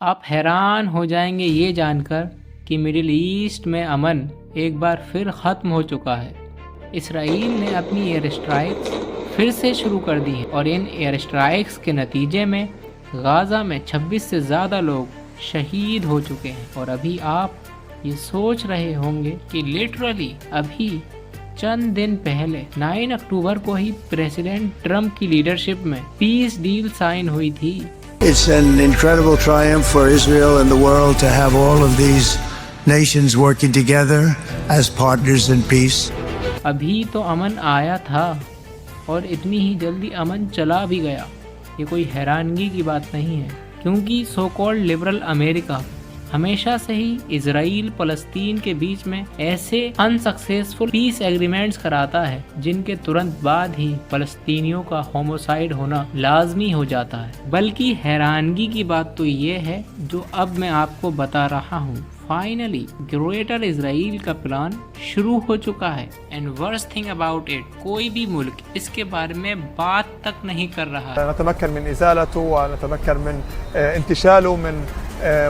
आप हैरान हो जाएंगे ये जानकर कि मिडिल ईस्ट में अमन एक बार फिर ख़त्म हो चुका है। इसराइल ने अपनी एयर स्ट्राइक्स फिर से शुरू कर दी हैं और इन एयर स्ट्राइक्स के नतीजे में गाज़ा में 26 से ज़्यादा लोग शहीद हो चुके हैं। और अभी आप ये सोच रहे होंगे कि लिटरली अभी चंद दिन पहले 9 अक्टूबर को ही प्रेसिडेंट ट्रंप की लीडरशिप में पीस डील साइन हुई थी। It's an incredible triumph for Israel and the world to have all of these nations working together as partners in peace. अभी तो अमन आया था और इतनी ही जल्दी अमन चला भी गया। ये कोई हैरानगी की बात नहीं है, क्योंकि सो कॉल्ड लिबरल अमेरिका हमेशा से ही इजराइल फलस्तीन के बीच में ऐसे अनसक्सेसफुल पीस एग्रीमेंट्स कराता है जिनके तुरंत बाद ही फलस्तीनियों का होमोसाइड होना लाजमी हो जाता है। बल्कि हैरानगी की बात तो ये है जो अब मैं आपको बता रहा हूँ, फाइनली ग्रेटर इजराइल का प्लान शुरू हो चुका है। And worst thing about it, कोई भी मुल्क इसके बारे में बात तक नहीं कर रहा है। नतमक्कन मिन इज़ालतु व नतमक्कन मिन इंतिशालु मिन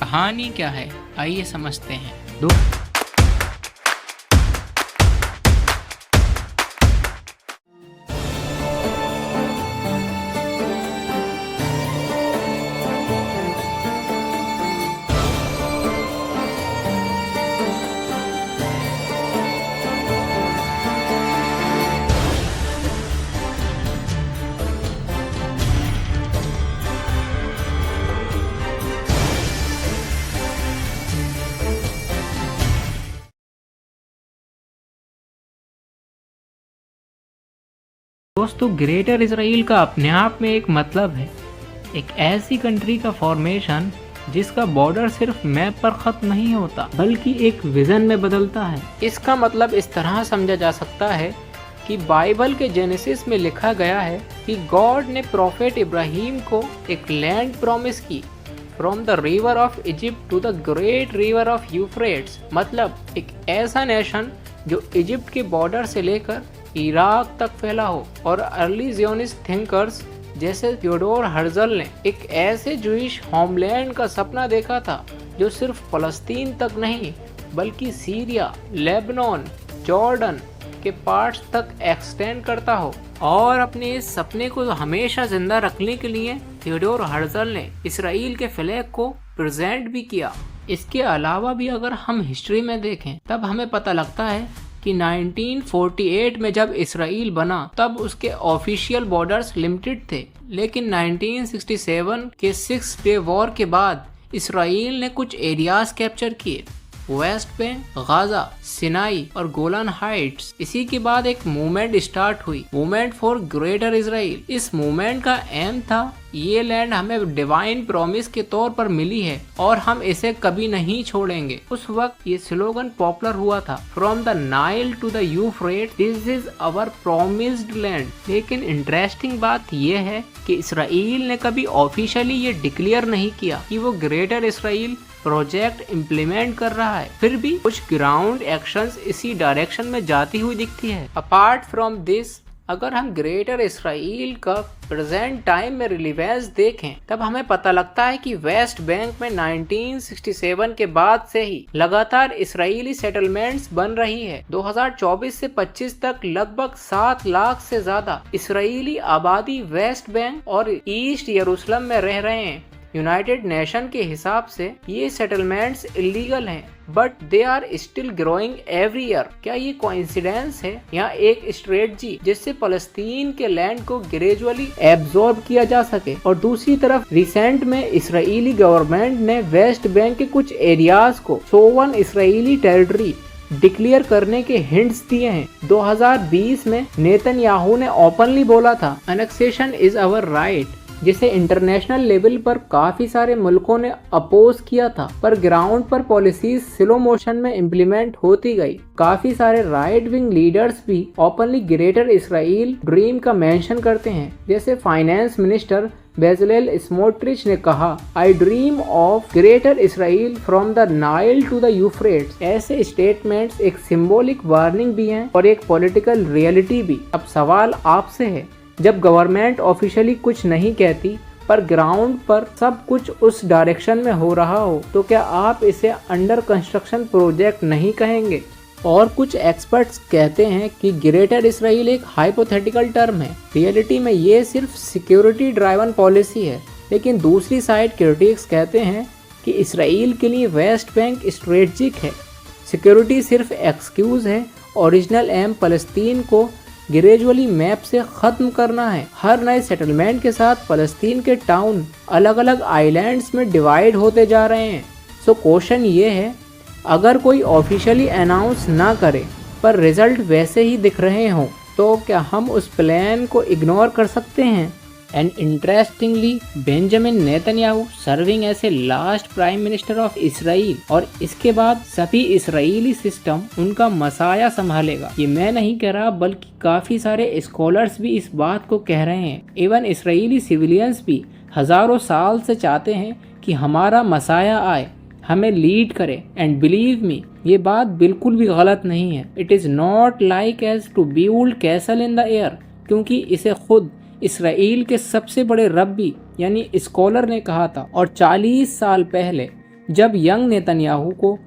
कहानी क्या है आइए समझते हैं। दोस्तों, ग्रेटर इजराइल का अपने आप में एक मतलब है, एक ऐसी कंट्री का फॉर्मेशन जिसका बॉर्डर सिर्फ मैप पर खत्म नहीं होता बल्कि एक विजन में बदलता है। इसका मतलब इस तरह समझा जा सकता है कि बाइबल के जेनेसिस में लिखा गया है कि गॉड ने प्रॉफेट इब्राहिम को एक लैंड प्रॉमिस की, from the river of Egypt to the great river of Euphrates. मतलब एक ऐसा नेशन जो इजिप्ट के बॉर्डर से लेकर इराक तक फैला हो। और अर्ली ज़ियोनिस्ट थिंकर्स जैसे थियोडोर हर्जल ने एक ऐसे जूइश होमलैंड का सपना देखा था जो सिर्फ फलस्तीन तक नहीं बल्कि सीरिया, लेबनान, जॉर्डन के पार्ट्स तक एक्सटेंड करता हो। और अपने इस सपने को हमेशा जिंदा रखने के लिए थियोडोर हर्जल ने इसराइल के फ्लैग को प्रेजेंट भी किया। इसके अलावा भी अगर हम हिस्ट्री में देखें तब हमें पता लगता है कि 1948 में जब इसराइल बना तब उसके ऑफिशियल बॉर्डर्स लिमिटेड थे, लेकिन 1967 के 6 डे वॉर के बाद इसराइल ने कुछ एरियाज कैप्चर किए, वेस्ट बैंक, गाजा, सिनाई और गोलान हाइट्स। इसी के बाद एक मूवमेंट स्टार्ट हुई, मूवमेंट फॉर ग्रेटर इजराइल। इस मूवमेंट का एम था ये लैंड हमें डिवाइन प्रॉमिस के तौर पर मिली है और हम इसे कभी नहीं छोड़ेंगे। उस वक्त ये स्लोगन पॉपुलर हुआ था, from the Nile to the Euphrates this is our promised land. लेकिन इंटरेस्टिंग बात ये है कि इसराइल ने कभी ऑफिशियली ये डिक्लेयर नहीं किया कि वो ग्रेटर इसराइल प्रोजेक्ट इम्प्लीमेंट कर रहा है। फिर भी कुछ ग्राउंड एक्शंस इसी डायरेक्शन में जाती हुई दिखती है। अपार्ट फ्रॉम दिस, अगर हम ग्रेटर इसराइल का प्रेजेंट टाइम में रिलीवेंस देखें तब हमें पता लगता है कि वेस्ट बैंक में 1967 के बाद से ही लगातार इसराइली सेटलमेंट्स बन रही है। 2024 से 25 तक लगभग 7 लाख से ज्यादा इसराइली आबादी वेस्ट बैंक और ईस्ट यरूशलेम में रह रहे हैं। यूनाइटेड नेशन के हिसाब से ये सेटलमेंट्स इलीगल हैं, but they are still growing every year. क्या ये कोइंसिडेंस है या एक स्ट्रेटजी जिससे फलस्तीन के लैंड को ग्रेजुअली एब्जॉर्ब किया जा सके? और दूसरी तरफ रिसेंट में इसराइली गवर्नमेंट ने वेस्ट बैंक के कुछ एरियाज को सोवन इसराइली टेरिटरी डिक्लेयर करने के हिंट्स दिए हैं। 2020 में नेतन्याहू ने ओपनली बोला था, एनेक्सेशन इज अवर राइट, जिसे इंटरनेशनल लेवल पर काफी सारे मुल्कों ने अपोज किया था, पर ग्राउंड पर पॉलिसीज स्लो मोशन में इम्प्लीमेंट होती गई। काफी सारे राइट विंग लीडर्स भी ओपनली ग्रेटर इसराइल ड्रीम का मेंशन करते हैं, जैसे फाइनेंस मिनिस्टर बेजलेल स्मोट्रिच ने कहा, I dream of greater Israel from the Nile to the Euphrates. ऐसे स्टेटमेंट्स एक सिंबॉलिक वार्निंग भी हैं और एक पॉलिटिकल रियलिटी भी। अब सवाल आपसे है, जब गवर्नमेंट ऑफिशियली कुछ नहीं कहती पर ग्राउंड पर सब कुछ उस डायरेक्शन में हो रहा हो, तो क्या आप इसे अंडर कंस्ट्रक्शन प्रोजेक्ट नहीं कहेंगे? और कुछ एक्सपर्ट्स कहते हैं कि ग्रेटर इसराइल एक हाइपोथेटिकल टर्म है, रियलिटी में ये सिर्फ सिक्योरिटी ड्राइवन पॉलिसी है। लेकिन दूसरी साइड क्रिटिक्स कहते हैं कि इसराइल के लिए वेस्ट बैंक स्ट्रेटजिक है, सिक्योरिटी सिर्फ एक्सक्यूज है, ओरिजिनल एम फलस्तीन को ग्रेजुअली मैप से ख़त्म करना है। हर नए सेटलमेंट के साथ फलस्तीन के टाउन अलग अलग आइलैंड्स में डिवाइड होते जा रहे हैं। सो क्वेश्चन ये है, अगर कोई ऑफिशियली अनाउंस ना करे पर रिजल्ट वैसे ही दिख रहे हों, तो क्या हम उस प्लान को इग्नोर कर सकते हैं? And interestingly, Benjamin Netanyahu serving as a last prime minister of Israel, और इसके बाद सभी इसराइली सिस्टम उनका मसाया संभालेगा। ये मैं नहीं कह रहा, बल्कि काफ़ी सारे स्कॉलर्स भी इस बात को कह रहे हैं। इवन इसराइली सिविलियंस भी हज़ारों साल से चाहते हैं कि हमारा मसाया आए, हमें लीड करे। एंड बिलीव मी, ये बात बिल्कुल भी गलत नहीं है। It is not like as to build castle in the air, क्योंकि इसे खुद इसराइल के सबसे बड़े रब्बी यानी स्कॉलर ने कहा था। और 40 साल पहले जब यंग नेतन्याहू को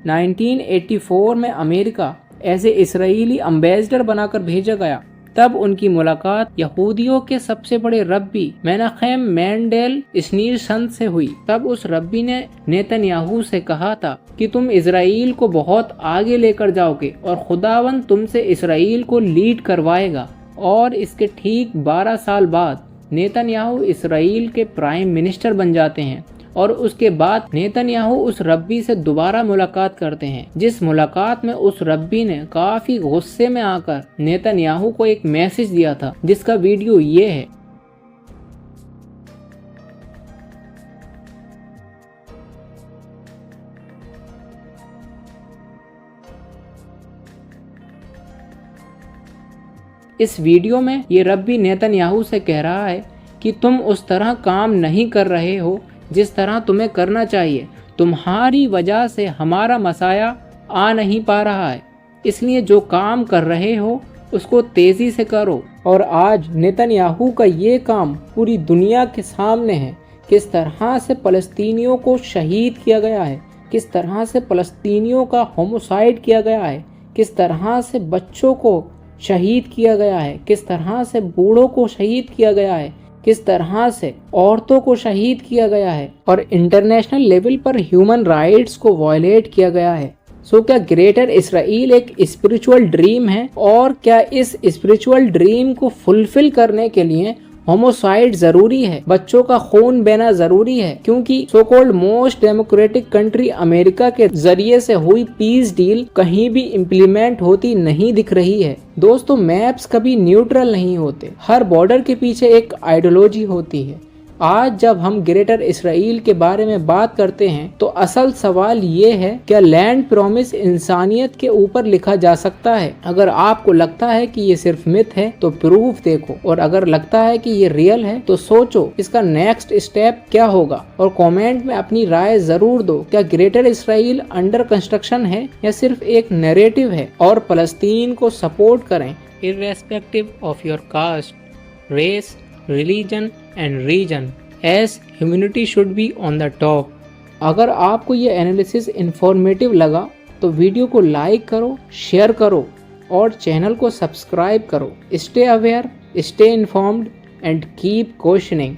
1984 में America as a Israeli ambassador बनाकर भेजा गया, तब उनकी मुलाकात यहूदियों के सबसे बड़े रब्बी मेनाहेम मेंडेल स्नीरसन से हुई। तब उस रब्बी ने नेतन्याहू से कहा था कि तुम इसराइल को बहुत आगे लेकर जाओगे और खुदावन तुमसे इसराइल को लीड करवाएगा। और इसके ठीक 12 साल बाद नेतन्याहू इसराइल के प्राइम मिनिस्टर बन जाते हैं। और उसके बाद नेतन्याहू उस रब्बी से दोबारा मुलाकात करते हैं, जिस मुलाकात में उस रब्बी ने काफ़ी गुस्से में आकर नेतन्याहू को एक मैसेज दिया था, जिसका वीडियो ये है। इस वीडियो में ये रब्बी नेतन्याहू से कह रहा है कि तुम उस तरह काम नहीं कर रहे हो जिस तरह तुम्हें करना चाहिए। तुम्हारी वजह से हमारा मसाया आ नहीं पा रहा है, इसलिए जो काम कर रहे हो उसको तेज़ी से करो। और आज नेतन्याहू का ये काम पूरी दुनिया के सामने है, किस तरह से फ़लस्तीनियों को शहीद किया गया है, किस तरह से फ़लस्तीनियों का होमोसाइड किया गया है, किस तरह से बच्चों को शहीद किया गया है, किस तरह से बूढ़ों को शहीद किया गया है, किस तरह से औरतों को शहीद किया गया है, और इंटरनेशनल लेवल पर ह्यूमन राइट्स को वायलेट किया गया है। सो क्या ग्रेटर इसराइल एक स्पिरिचुअल ड्रीम है? और क्या इस स्पिरिचुअल ड्रीम को फुलफिल करने के लिए होमोसाइड जरूरी है, बच्चों का खून बहना जरूरी है? क्योंकि so called most democratic country America के जरिए से हुई पीस डील कहीं भी इम्प्लीमेंट होती नहीं दिख रही है। दोस्तों, मैप्स कभी न्यूट्रल नहीं होते, हर बॉर्डर के पीछे एक आइडियोलॉजी होती है। आज जब हम ग्रेटर इसराइल के बारे में बात करते हैं तो असल सवाल ये है, क्या लैंड प्रॉमिस इंसानियत के ऊपर लिखा जा सकता है? अगर आपको लगता है कि ये सिर्फ मिथ है तो प्रूफ देखो, और अगर लगता है कि ये रियल है तो सोचो इसका नेक्स्ट स्टेप क्या होगा। और कमेंट में अपनी राय जरूर दो, क्या ग्रेटर इसराइल अंडर कंस्ट्रक्शन है या सिर्फ एक नैरेटिव है? और फलस्तीन को सपोर्ट करें irrespective of your caste, race, religion and region, as humanity should be on the top। अगर आपको ये एनालिसिस इंफॉर्मेटिव लगा तो वीडियो को लाइक करो, शेयर करो और चैनल को सब्सक्राइब करो। Stay aware, stay informed and keep questioning.